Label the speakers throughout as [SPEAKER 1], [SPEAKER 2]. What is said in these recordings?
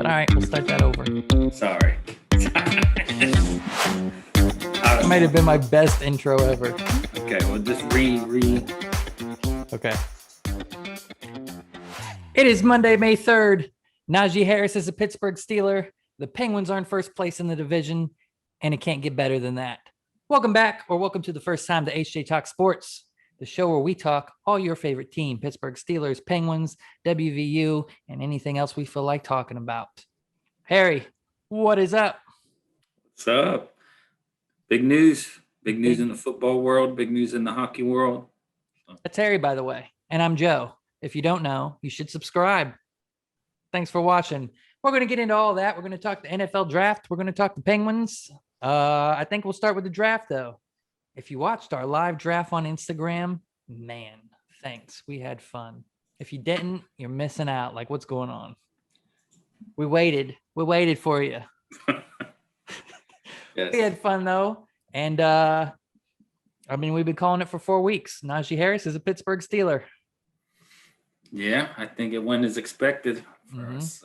[SPEAKER 1] But all right, we'll start that over.
[SPEAKER 2] Sorry.
[SPEAKER 1] That might have been my best intro ever.
[SPEAKER 2] Okay, well, just
[SPEAKER 1] Okay. It is Monday, May 3rd. Najee Harris is a Pittsburgh Steeler. The Penguins are in first place in the division, and it can't get better than that. Welcome back, or welcome to the first time to H&J Talk Sports, the show where we talk all your favorite team, Pittsburgh Steelers, Penguins, WVU, and anything else we feel like talking about. Harry, what is up?
[SPEAKER 2] What's up? Big news. Big news in the football world. Big news in the hockey world.
[SPEAKER 1] That's Harry, by the way. And I'm Joe. If you don't know, you should subscribe. Thanks for watching. We're going to get into all that. We're going to talk the NFL draft. We're going to talk the Penguins. I think we'll start with the draft, though. If you watched our live draft on Instagram, man, thanks. We had fun. If you didn't, you're missing out. Like, what's going on? We waited. We waited for you.
[SPEAKER 2] Yes.
[SPEAKER 1] We had fun, though. And, we've been calling it for 4 weeks. Najee Harris is a Pittsburgh Steeler.
[SPEAKER 2] Yeah, I think it went as expected for us.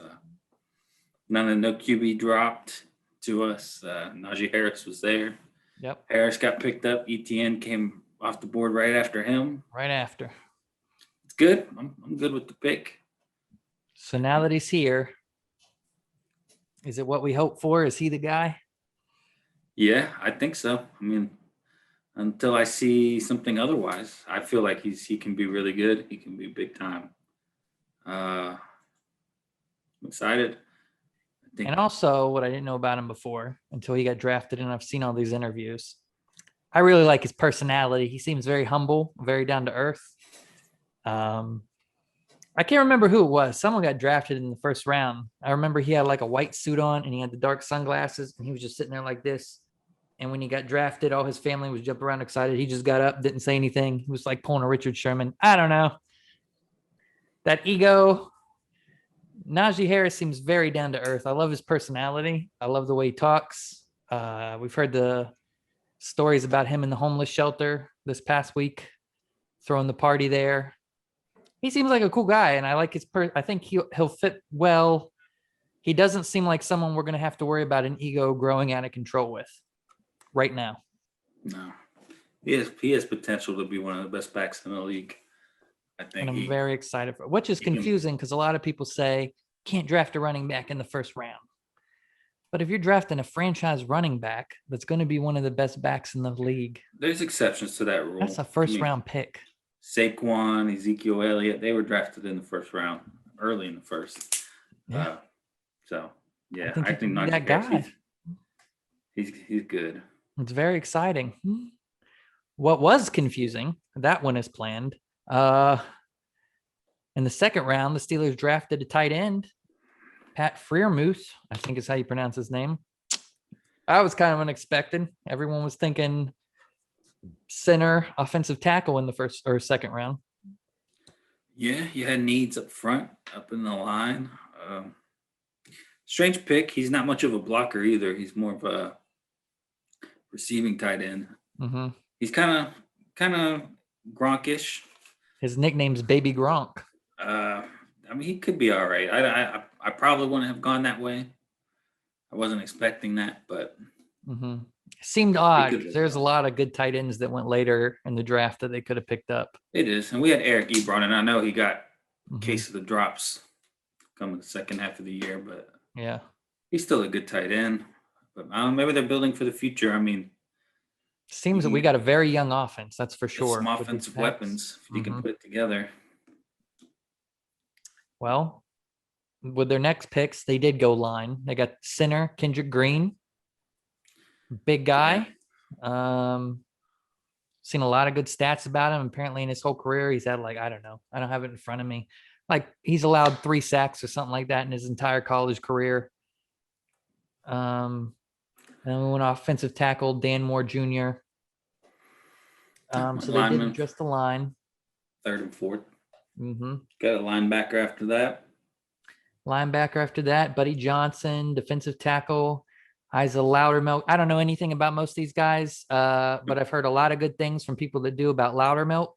[SPEAKER 2] No QB dropped to us. Najee Harris was there.
[SPEAKER 1] Yep.
[SPEAKER 2] Harris got picked up. ETN came off the board right after him.
[SPEAKER 1] Right after.
[SPEAKER 2] It's good. I'm good with the pick.
[SPEAKER 1] So now that he's here, is it what we hope for? Is he the guy?
[SPEAKER 2] Yeah, I think so. I mean, until I see something otherwise, I feel like he can be really good. He can be big time. I'm excited.
[SPEAKER 1] And also, what I didn't know about him before until he got drafted, and I've seen all these interviews, I really like his personality. He seems very humble, very down to earth. I can't remember who it was. Someone got drafted in the first round. I remember he had like a white suit on and he had the dark sunglasses and he was just sitting there like this. And when he got drafted, all his family was jumping around excited. He just got up, didn't say anything. He was like pulling a Richard Sherman. I don't know. That ego. Najee Harris seems very down to earth. I love his personality. I love the way he talks. We've heard the stories about him in the homeless shelter this past week, throwing the party there. He seems like a cool guy, and I like his I think he'll fit well. He doesn't seem like someone we're going to have to worry about an ego growing out of control with right now.
[SPEAKER 2] No. He has potential to be one of the best backs in the league. I think.
[SPEAKER 1] And I'm very excited for it, which is confusing because a lot of people say can't draft a running back in the first round. But if you're drafting a franchise running back, that's going to be one of the best backs in the league.
[SPEAKER 2] There's exceptions to that rule.
[SPEAKER 1] That's a first-round pick.
[SPEAKER 2] Saquon, Ezekiel Elliott, they were drafted in the first round, early in the first.
[SPEAKER 1] Yeah.
[SPEAKER 2] I think not
[SPEAKER 1] that guy.
[SPEAKER 2] He's good.
[SPEAKER 1] It's very exciting. What was confusing, that one is planned. In the second round, the Steelers drafted a tight end, Pat Freiermuth, I think is how you pronounce his name. I was kind of unexpected. Everyone was thinking center, offensive tackle in the first or second round.
[SPEAKER 2] Yeah, you had needs up front, up in the line. Strange pick. He's not much of a blocker either. He's more of a receiving tight end.
[SPEAKER 1] Mm-hmm.
[SPEAKER 2] He's kind of Gronkish.
[SPEAKER 1] His nickname's Baby Gronk.
[SPEAKER 2] He could be all right. I probably wouldn't have gone that way. I wasn't expecting that, but
[SPEAKER 1] seemed odd because there's a lot of good tight ends that went later in the draft that they could have picked up.
[SPEAKER 2] It is, and we had Eric Ebron, and I know he got a case of the drops coming the second half of the year, but
[SPEAKER 1] yeah,
[SPEAKER 2] he's still a good tight end. But maybe they're building for the future. I mean,
[SPEAKER 1] seems that we got a very young offense, that's for sure.
[SPEAKER 2] Some offensive weapons, if you can put it together.
[SPEAKER 1] Well, with their next picks, they did go line. They got center Kendrick Green, big guy. Yeah. Seen a lot of good stats about him. Apparently, in his whole career, he's had I don't know. I don't have it in front of me. He's allowed 3 sacks or something like that in his entire college career. And then we went offensive tackle Dan Moore Jr. So they did just the line.
[SPEAKER 2] Third and fourth.
[SPEAKER 1] Mm-hmm.
[SPEAKER 2] Got a linebacker after that. Buddy Johnson, defensive tackle. Isa Loudermilk. I don't know anything about most of these guys, but I've heard a lot of good things from people that do about Loudermilk.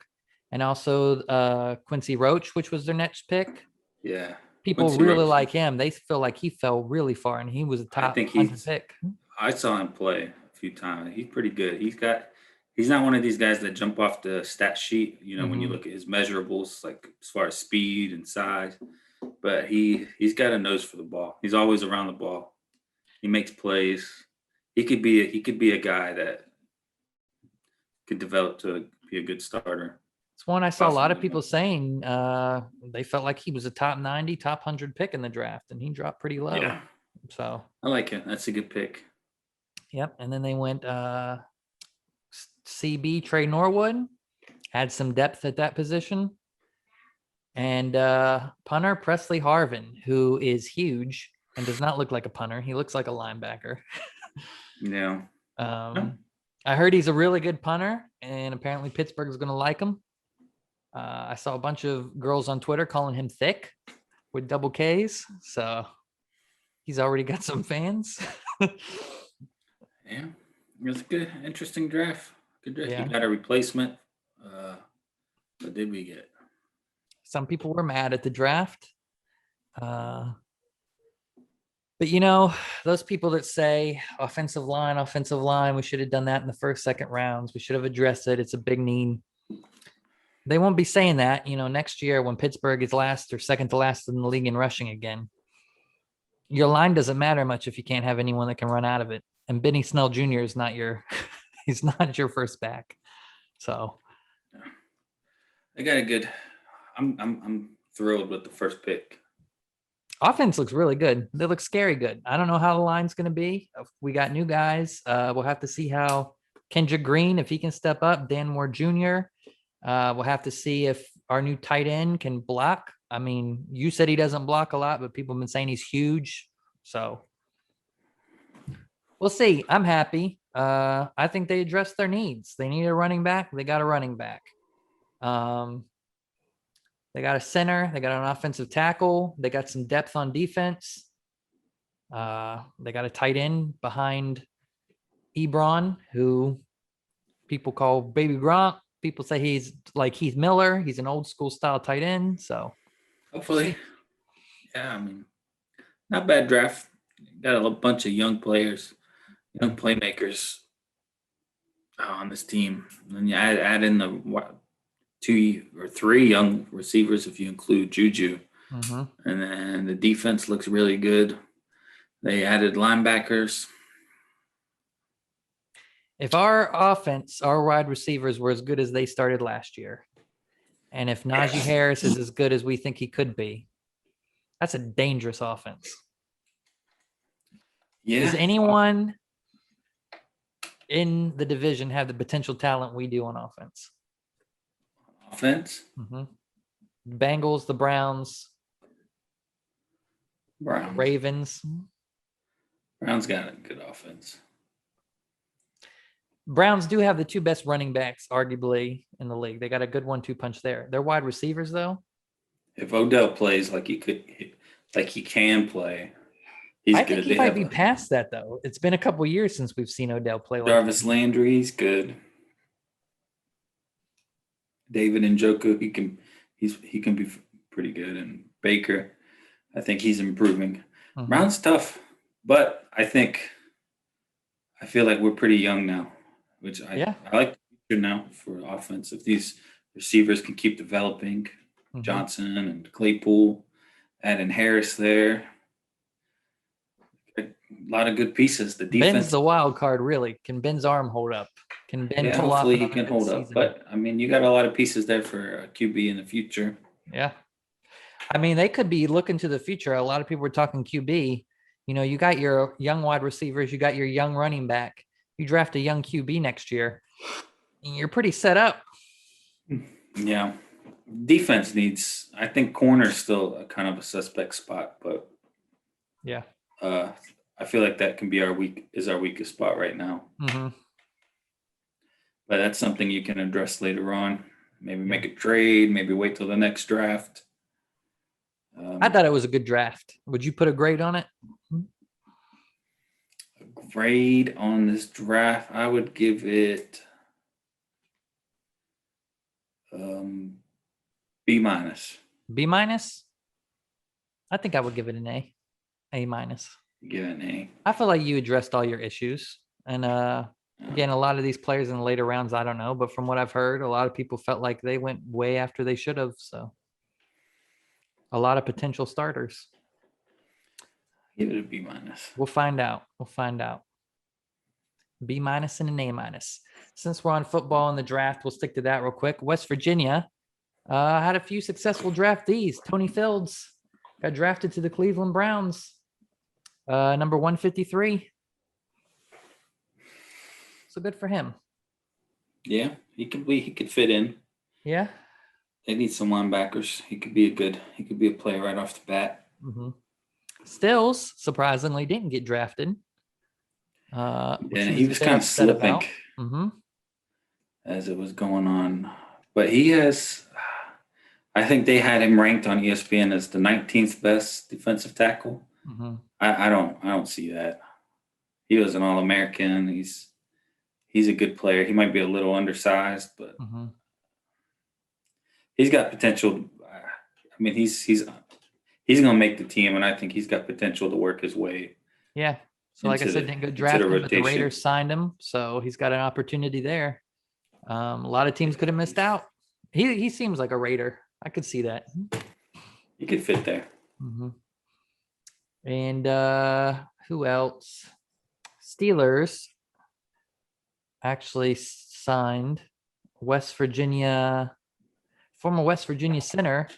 [SPEAKER 2] And also Quincy Roach, which was their next pick. Yeah.
[SPEAKER 1] people really like him. They feel like he fell really far, and he was a
[SPEAKER 2] I
[SPEAKER 1] top
[SPEAKER 2] think
[SPEAKER 1] 100 pick.
[SPEAKER 2] I saw him play a few times. He's pretty good. He's not one of these guys that jump off the stat sheet, when you look at his measurables, like as far as speed and size, but he's got a nose for the ball. He's always around the ball. He makes plays. He could be a guy that could develop to be a good starter.
[SPEAKER 1] It's one I saw a lot of people saying they felt like he was a top 90, top 100 pick in the draft, and he dropped pretty low.
[SPEAKER 2] Yeah.
[SPEAKER 1] So
[SPEAKER 2] I like it. That's a good pick.
[SPEAKER 1] Yep. And then they went CB Trey Norwood, had some depth at that position. And punter Presley Harvin, who is huge and does not look like a punter. He looks like a linebacker.
[SPEAKER 2] Yeah.
[SPEAKER 1] I heard he's a really good punter, and apparently Pittsburgh is going to like him. I saw a bunch of girls on Twitter calling him thick with double Ks. So he's already got some fans.
[SPEAKER 2] Yeah. It was a good, interesting draft. Good draft.
[SPEAKER 1] Yeah.
[SPEAKER 2] He got a replacement. What did we get?
[SPEAKER 1] Some people were mad at the draft. But, those people that say offensive line, we should have done that in the first, second rounds. We should have addressed it. It's a big need. They won't be saying that, next year when Pittsburgh is last or second to last in the league in rushing again. Your line doesn't matter much if you can't have anyone that can run out of it. And Benny Snell Jr. is not he's not your first back. So
[SPEAKER 2] they got a good. I'm thrilled with the first pick.
[SPEAKER 1] Offense looks really good. They look scary good. I don't know how the line's going to be. We got new guys. We'll have to see how Kendrick Green, if he can step up, Dan Moore Jr. We'll have to see if our new tight end can block. I mean, you said he doesn't block a lot, but people have been saying he's huge. So we'll see. I'm happy. I think they addressed their needs. They need a running back. They got a running back. They got a center. They got an offensive tackle. They got some depth on defense. They got a tight end behind Ebron, who people call Baby Gronk. People say he's like Heath Miller. He's an old school style tight end. So
[SPEAKER 2] hopefully, yeah, I mean, not bad draft. Got a bunch of young players, young playmakers on this team. And you add in the 2 or 3 young receivers if you include Juju.
[SPEAKER 1] Mm-hmm.
[SPEAKER 2] And then the defense looks really good. They added linebackers.
[SPEAKER 1] If our offense, our wide receivers were as good as they started last year, and if Najee Harris is as good as we think he could be, that's a dangerous offense.
[SPEAKER 2] Yeah.
[SPEAKER 1] Does anyone in the division have the potential talent we do on offense? Mm-hmm. Bengals, the Browns, Ravens.
[SPEAKER 2] Browns got a good offense.
[SPEAKER 1] Browns do have the 2 best running backs, arguably, in the league. They got a good 1-2 punch there. They're wide receivers, though.
[SPEAKER 2] If Odell plays like he can play, he's
[SPEAKER 1] I
[SPEAKER 2] good.
[SPEAKER 1] think he might be past that, though. It's been a couple of years since we've seen Odell play like
[SPEAKER 2] Jarvis Landry, he's good. David Njoku, he can be pretty good. And Baker, I think he's improving. Mm-hmm. Brown's tough, but I feel like we're pretty young now, which I like the future now for offense. If these receivers can keep developing, mm-hmm. Johnson and Claypool, adding Harris there, a lot of good pieces. The defense,
[SPEAKER 1] Ben's the wild card, really. Can Ben's arm hold up? Can Ben pull off?
[SPEAKER 2] Hopefully he can hold up. But I mean, you got a lot of pieces there for QB in the future.
[SPEAKER 1] Yeah, I mean, they could be looking to the future. A lot of people were talking QB. You got your young wide receivers, you got your young running back. You draft a young QB next year, and you're pretty set up.
[SPEAKER 2] Yeah. Defense needs, I think corner's still a kind of a suspect spot, but
[SPEAKER 1] yeah.
[SPEAKER 2] I feel like that can be our weakest spot right now.
[SPEAKER 1] Mm-hmm.
[SPEAKER 2] But that's something you can address later on. Maybe make a trade, maybe wait till the next draft.
[SPEAKER 1] I thought it was a good draft. Would you put a grade on it?
[SPEAKER 2] A grade on this draft, I would give it B-.
[SPEAKER 1] B-? I think I would give it an A minus.
[SPEAKER 2] Give it an A.
[SPEAKER 1] I feel like you addressed all your issues. And again, a lot of these players in the later rounds, I don't know. But from what I've heard, a lot of people felt like they went way after they should have. So a lot of potential starters.
[SPEAKER 2] Give it a B minus.
[SPEAKER 1] We'll find out. B minus and an A minus. Since we're on football and the draft, we'll stick to that real quick. West Virginia had a few successful draftees. Tony Fields got drafted to the Cleveland Browns, number 153. So good for him.
[SPEAKER 2] Yeah, he could fit in.
[SPEAKER 1] Yeah.
[SPEAKER 2] They need some linebackers. He could be a player right off the bat.
[SPEAKER 1] Mm-hmm. Stills, surprisingly, didn't get drafted.
[SPEAKER 2] And he was kind of slipping as it was going on. But he has, I think they had him ranked on ESPN as the 19th best defensive tackle.
[SPEAKER 1] Mm-hmm.
[SPEAKER 2] I don't see that. He was an All-American. He's a good player. He might be a little undersized, but he's got potential. I mean, he's going to make the team, and I think he's got potential to work his way.
[SPEAKER 1] Yeah. So, like I said, didn't get drafted, but the Raiders signed him, so he's got an opportunity there. A lot of teams could have missed out. He seems like a Raider. I could see that.
[SPEAKER 2] He could fit there.
[SPEAKER 1] Mm-hmm. And who else? Steelers actually signed former West Virginia center,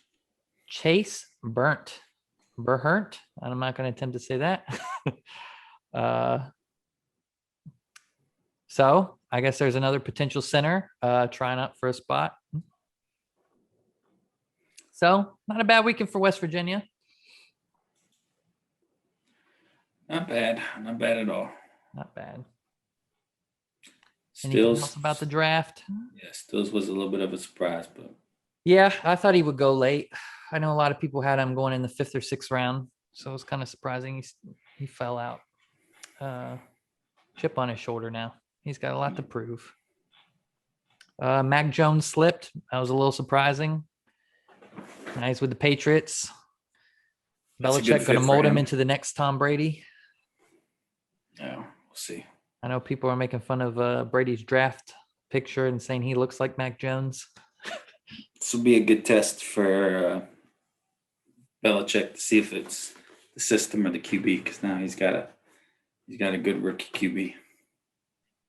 [SPEAKER 1] Chase Burnt. I'm not going to attempt to say that. So I guess there's another potential center trying out for a spot. So not a bad weekend for West Virginia.
[SPEAKER 2] Not bad at all.
[SPEAKER 1] Not bad.
[SPEAKER 2] Stills,
[SPEAKER 1] anything else about the draft?
[SPEAKER 2] Yeah, Stills was a little bit of a surprise, but
[SPEAKER 1] yeah, I thought he would go late. I know a lot of people had him going in the 5th or 6th round, so it was kind of surprising he fell out. Chip on his shoulder now. He's got a lot to prove. Mac Jones slipped. That was a little surprising. Now he's with the Patriots. Belichick going to mold him into the next Tom Brady.
[SPEAKER 2] Yeah, we'll see.
[SPEAKER 1] I know people are making fun of Brady's draft picture and saying he looks like Mac Jones.
[SPEAKER 2] This will be a good test for Belichick to see if it's the system or the QB, because now he's got a good rookie QB.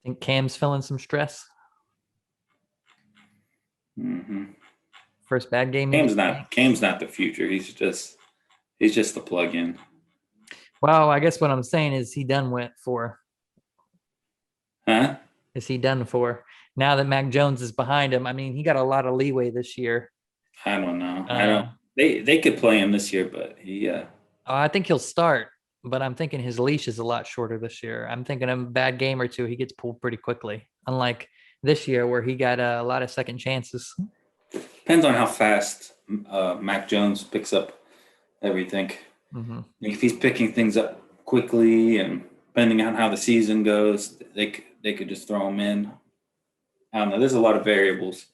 [SPEAKER 1] Think Cam's feeling some stress?
[SPEAKER 2] Mm-hmm.
[SPEAKER 1] First bad game.
[SPEAKER 2] Cam's not the future. He's just the plug-in.
[SPEAKER 1] Well, I guess what I'm saying is he done for.
[SPEAKER 2] Huh?
[SPEAKER 1] Is he done for? Now that Mac Jones is behind him, I mean, he got a lot of leeway this year.
[SPEAKER 2] I don't know. They could play him this year, but he.
[SPEAKER 1] I think he'll start, but I'm thinking his leash is a lot shorter this year. I'm thinking a bad game or two, he gets pulled pretty quickly. Unlike this year, where he got a lot of second chances.
[SPEAKER 2] Depends on how fast Mac Jones picks up everything.
[SPEAKER 1] Mm-hmm.
[SPEAKER 2] If he's picking things up quickly, and depending on how the season goes, they could just throw him in. I don't know. There's a lot of variables.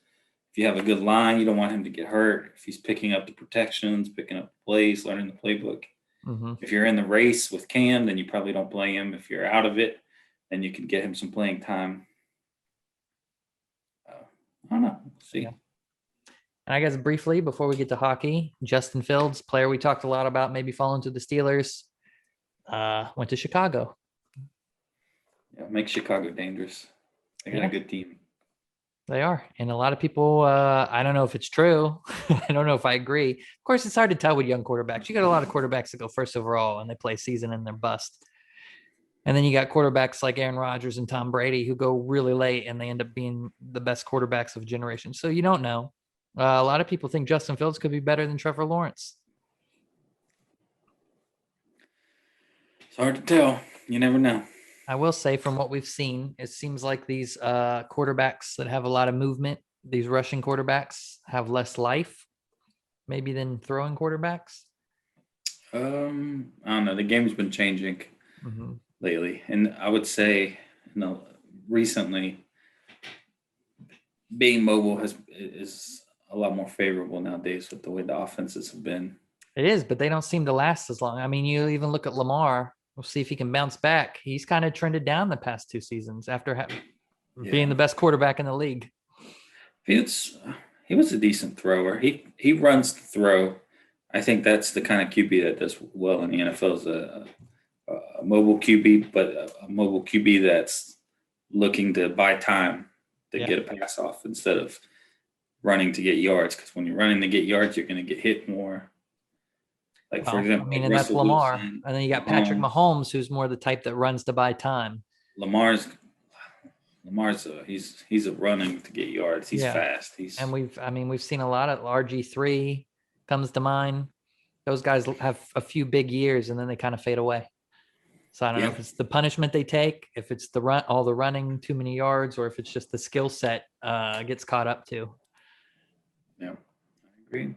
[SPEAKER 2] If you have a good line, you don't want him to get hurt. If he's picking up the protections, picking up the plays, learning the playbook.
[SPEAKER 1] Mm-hmm.
[SPEAKER 2] If you're in the race with Cam, then you probably don't play him. If you're out of it, then you can get him some playing time. I don't know. We'll see.
[SPEAKER 1] Yeah. And I guess briefly, before we get to hockey, Justin Fields, player we talked a lot about, maybe falling to the Steelers, went to Chicago.
[SPEAKER 2] Yeah, make Chicago dangerous. They got a good team.
[SPEAKER 1] They are. And a lot of people, I don't know if it's true. I don't know if I agree. Of course, it's hard to tell with young quarterbacks. You got a lot of quarterbacks that go first overall and they play season and they're bust. And then you got quarterbacks like Aaron Rodgers and Tom Brady who go really late and they end up being the best quarterbacks of generation. So you don't know. A lot of people think Justin Fields could be better than Trevor Lawrence.
[SPEAKER 2] It's hard to tell. You never know.
[SPEAKER 1] I will say from what we've seen, it seems like these quarterbacks that have a lot of movement, these rushing quarterbacks have less life maybe than throwing quarterbacks.
[SPEAKER 2] I don't know. The game's been changing lately. And I would say, recently being mobile is a lot more favorable nowadays with the way the offenses have been.
[SPEAKER 1] It is, but they don't seem to last as long. I mean, you even look at Lamar. We'll see if he can bounce back. He's kind of trended down the past 2 seasons after being the best quarterback in the league.
[SPEAKER 2] He was a decent thrower. He runs the throw. I think that's the kind of QB that does well in the NFL is a mobile QB, but a mobile QB that's looking to buy time to get a pass off instead of running to get yards. Because when you're running to get yards, you're going to get hit more. Like, for example,
[SPEAKER 1] I mean,
[SPEAKER 2] like
[SPEAKER 1] and that's
[SPEAKER 2] Russell
[SPEAKER 1] Lamar.
[SPEAKER 2] Wilson,
[SPEAKER 1] And then you got Patrick Mahomes, who's more the type that runs to buy time.
[SPEAKER 2] Lamar's he's a running to get yards. He's fast.
[SPEAKER 1] And we've seen a lot of RG3 comes to mind. Those guys have a few big years and then they kind of fade away. So I don't know if it's the punishment they take, if it's the all the running, too many yards, or if it's just the skill set gets caught up to.
[SPEAKER 2] Yeah, I agree.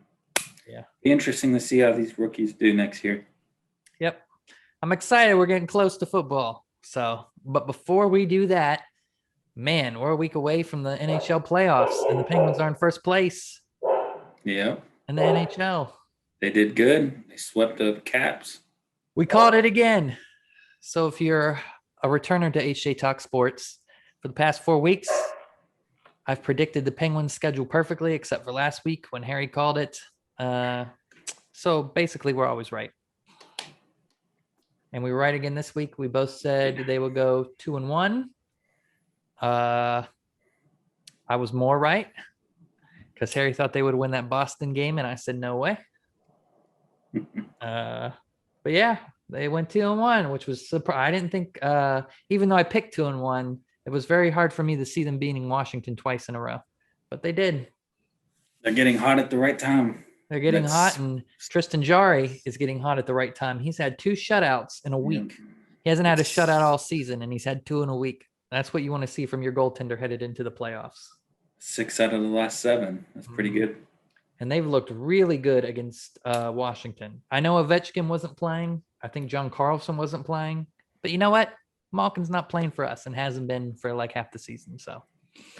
[SPEAKER 1] Yeah.
[SPEAKER 2] Be interesting to see how these rookies do next year.
[SPEAKER 1] Yep. I'm excited. We're getting close to football. So, but before we do that, man, we're a week away from the NHL playoffs and the Penguins are in first place.
[SPEAKER 2] Yeah.
[SPEAKER 1] In the NHL.
[SPEAKER 2] They did good. They swept the Caps.
[SPEAKER 1] We called it again. So if you're a returner to H&J Talk Sports, for the past 4 weeks, I've predicted the Penguins' schedule perfectly, except for last week when Harry called it. So basically, we're always right. And we were right again this week. We both said they would go 2-1. I was more right because Harry thought they would win that Boston game, and I said no way. But yeah, they went 2-1, which was surprising. I didn't think, even though I picked 2-1, it was very hard for me to see them beating Washington twice in a row, but they did.
[SPEAKER 2] They're getting hot at the right time.
[SPEAKER 1] They're getting hot, and Tristan Jarry is getting hot at the right time. He's had 2 shutouts in a week. He hasn't had a shutout all season, and he's had 2 in a week. That's what you want to see from your goaltender headed into the playoffs.
[SPEAKER 2] 6 out of the last 7. That's pretty good.
[SPEAKER 1] And they've looked really good against Washington. I know Ovechkin wasn't playing. I think John Carlson wasn't playing. But you know what? Malkin's not playing for us and hasn't been for like half the season. So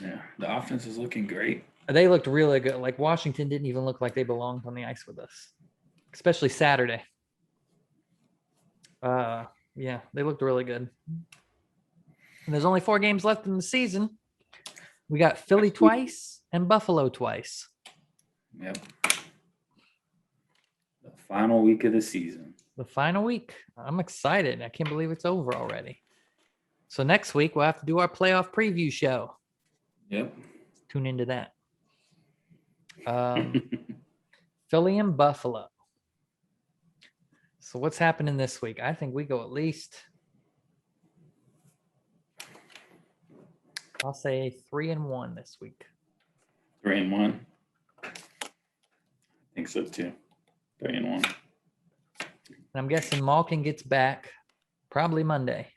[SPEAKER 2] yeah, the offense is looking great.
[SPEAKER 1] They looked really good. Like Washington didn't even look like they belonged on the ice with us, especially Saturday. Yeah, they looked really good. And there's only 4 games left in the season. We got Philly twice and Buffalo twice.
[SPEAKER 2] Yep. The final week of the season.
[SPEAKER 1] The final week. I'm excited. I can't believe it's over already. So next week, we'll have to do our playoff preview show.
[SPEAKER 2] Yep.
[SPEAKER 1] Tune into that. Philly and Buffalo. So what's happening this week? I think we go at least, I'll say 3-1 this week.
[SPEAKER 2] 3-1. I think so too. 3-1.
[SPEAKER 1] And I'm guessing Malkin gets back probably Monday.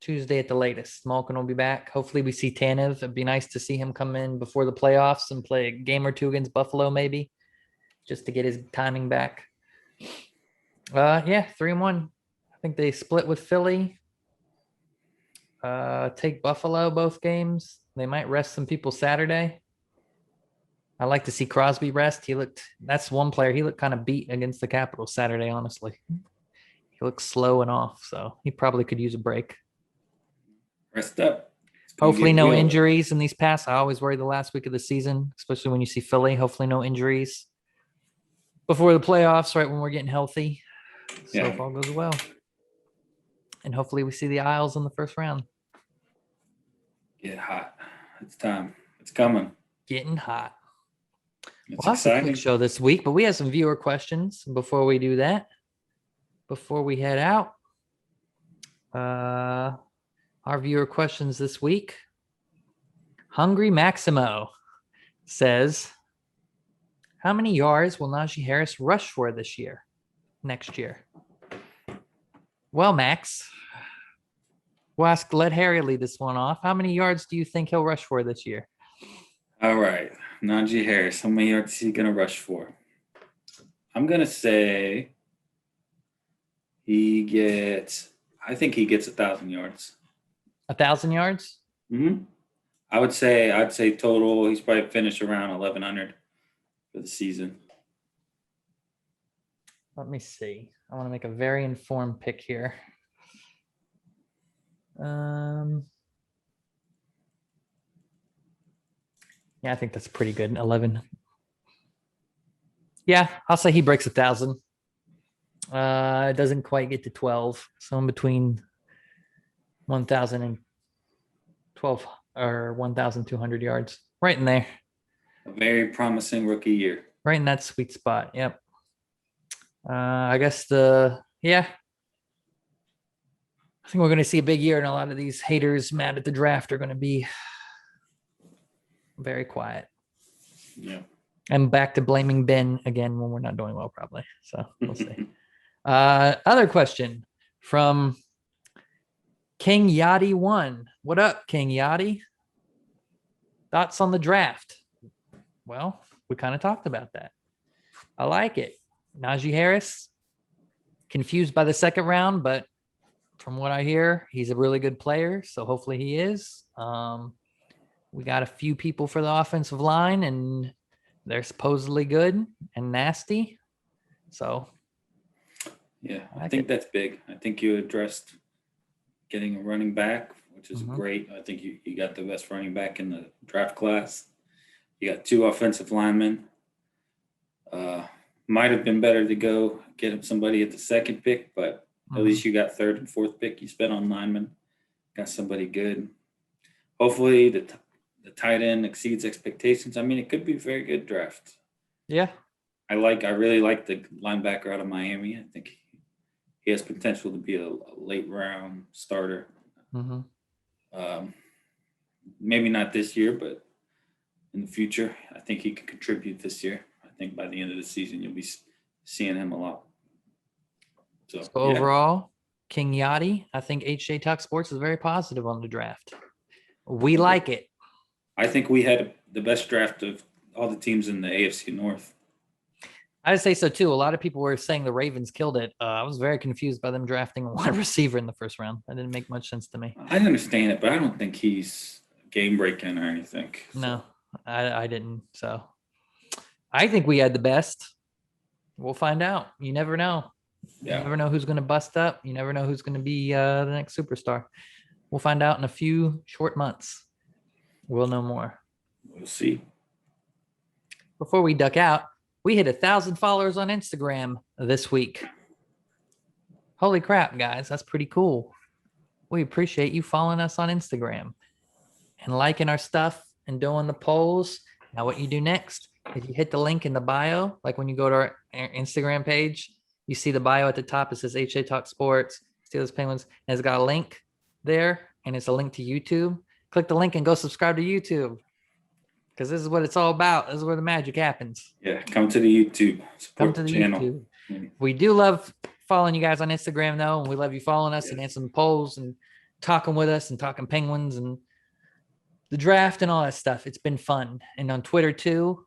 [SPEAKER 1] Tuesday at the latest. Malkin will be back. Hopefully we see Tanev. It'd be nice to see him come in before the playoffs and play a game or 2 against Buffalo maybe, just to get his timing back. Yeah, 3-1. I think they split with Philly. Take Buffalo both games. They might rest some people Saturday. I like to see Crosby rest. That's one player. He looked kind of beat against the Capitals Saturday, honestly. He looked slow and off, so he probably could use a break.
[SPEAKER 2] Rest up.
[SPEAKER 1] Hopefully no injuries in these past. I always worry the last week of the season, especially when you see Philly. Hopefully no injuries before the playoffs, right when we're getting healthy. So if all goes well. And hopefully we see the Isles in the first round.
[SPEAKER 2] Get hot. It's time. It's coming.
[SPEAKER 1] Getting hot.
[SPEAKER 2] It's
[SPEAKER 1] Well, that's a quick show this week, but we have some viewer questions before we do that. Before we head out, our viewer questions this week. Hungry Maximo says, how many yards will Najee Harris rush for next year? Well, Max, let Harry lead this one off. How many yards do you think he'll rush for this year?
[SPEAKER 2] All right. Najee Harris, how many yards is he going to rush for? I'm going to say I think he gets 1,000 yards.
[SPEAKER 1] 1,000 yards?
[SPEAKER 2] Mm-hmm. I'd say total, he's probably finished around 1,100 for the season.
[SPEAKER 1] Let me see. I want to make a very informed pick here. Yeah, I think that's pretty good. 11. Yeah, I'll say he breaks 1,000. It doesn't quite get to 12. So in between 1,000 and 12 or 1,200 yards. Right in there.
[SPEAKER 2] A very promising rookie year.
[SPEAKER 1] Right in that sweet spot. Yep. I guess I think we're going to see a big year, and a lot of these haters mad at the draft are going to be very quiet.
[SPEAKER 2] Yeah.
[SPEAKER 1] I'm back to blaming Ben again when we're not doing well, probably. So we'll see. Other question from King Yachty 1. What up, King Yachty? Thoughts on the draft? Well, we kind of talked about that. I like it. Najee Harris, confused by the second round, but from what I hear, he's a really good player. So hopefully he is. We got a few people for the offensive line, and they're supposedly good and nasty. So
[SPEAKER 2] yeah, I think that's big. I think you addressed getting a running back, which is great. I think you got the best running back in the draft class. You got 2 offensive linemen. Might have been better to go get somebody at the second pick, but at least you got 3rd and 4th pick. You spent on linemen, got somebody good. Hopefully the tight end exceeds expectations. I mean, it could be a very good draft.
[SPEAKER 1] Yeah.
[SPEAKER 2] I really like the linebacker out of Miami. I think he has potential to be a late round starter. Maybe not this year, but in the future, I think he could contribute this year. I think by the end of the season, you'll be seeing him a lot. So
[SPEAKER 1] overall, King Yachty, I think H&J Talk Sports is very positive on the draft. We like it.
[SPEAKER 2] I think we had the best draft of all the teams in the AFC North.
[SPEAKER 1] I'd say so too. A lot of people were saying the Ravens killed it. I was very confused by them drafting a wide receiver in the first round. That didn't make much sense to me.
[SPEAKER 2] I understand it, but I don't think he's game breaking or anything.
[SPEAKER 1] No, I didn't. So I think we had the best. We'll find out. You never know.
[SPEAKER 2] Yeah.
[SPEAKER 1] You never know who's going to bust up. You never know who's going to be the next superstar. We'll find out in a few short months. We'll know more.
[SPEAKER 2] We'll see.
[SPEAKER 1] Before we duck out, we hit 1,000 followers on Instagram this week. Holy crap, guys. That's pretty cool. We appreciate you following us on Instagram and liking our stuff and doing the polls. Now, what you do next is you hit the link in the bio. Like when you go to our Instagram page, you see the bio at the top. It says H&J Talk Sports, Steelers Penguins, and it's got a link there, and it's a link to YouTube. Click the link and go subscribe to YouTube, because this is what it's all about. This is where the magic happens.
[SPEAKER 2] Yeah, come to the YouTube. Support the channel.
[SPEAKER 1] YouTube. We do love following you guys on Instagram, though, and we love you following us and answering polls and talking with us and talking Penguins and the draft and all that stuff. It's been fun. And on Twitter, too.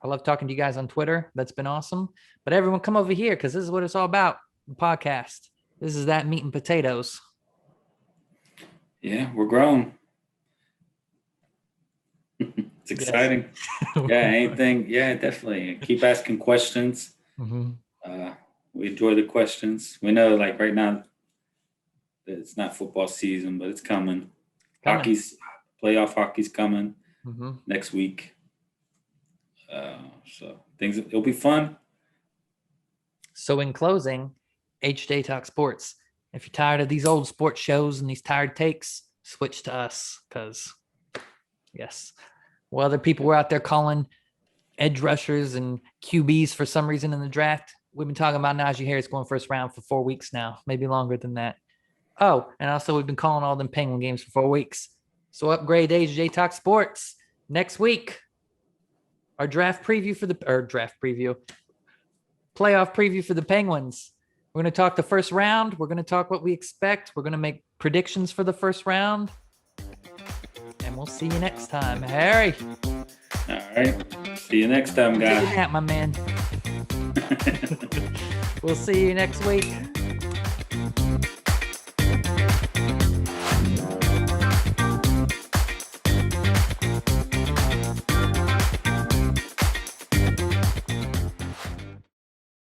[SPEAKER 1] I love talking to you guys on Twitter. That's been awesome. But everyone come over here, because this is what it's all about, the podcast. This is that meat and potatoes.
[SPEAKER 2] Yeah, we're growing. It's exciting. Yes. Anything. Yeah, definitely. Keep asking questions. We enjoy the questions. We know, like right now, that it's not football season, but it's coming. Playoff hockey's coming next week. So it'll be fun.
[SPEAKER 1] So in closing, H&J Talk Sports. If you're tired of these old sports shows and these tired takes, switch to us, because yes. Well, other people were out there calling edge rushers and QBs for some reason in the draft. We've been talking about Najee Harris going first round for 4 weeks now, maybe longer than that. Oh, and also we've been calling all them Penguin games for 4 weeks. So upgrade to H&J Talk Sports next week. Our playoff preview for the Penguins. We're going to talk the first round. We're going to talk what we expect. We're going to make predictions for the first round. And we'll see you next time. Harry.
[SPEAKER 2] All right. See you next time, guys.
[SPEAKER 1] Take a nap, my man. We'll see you next week.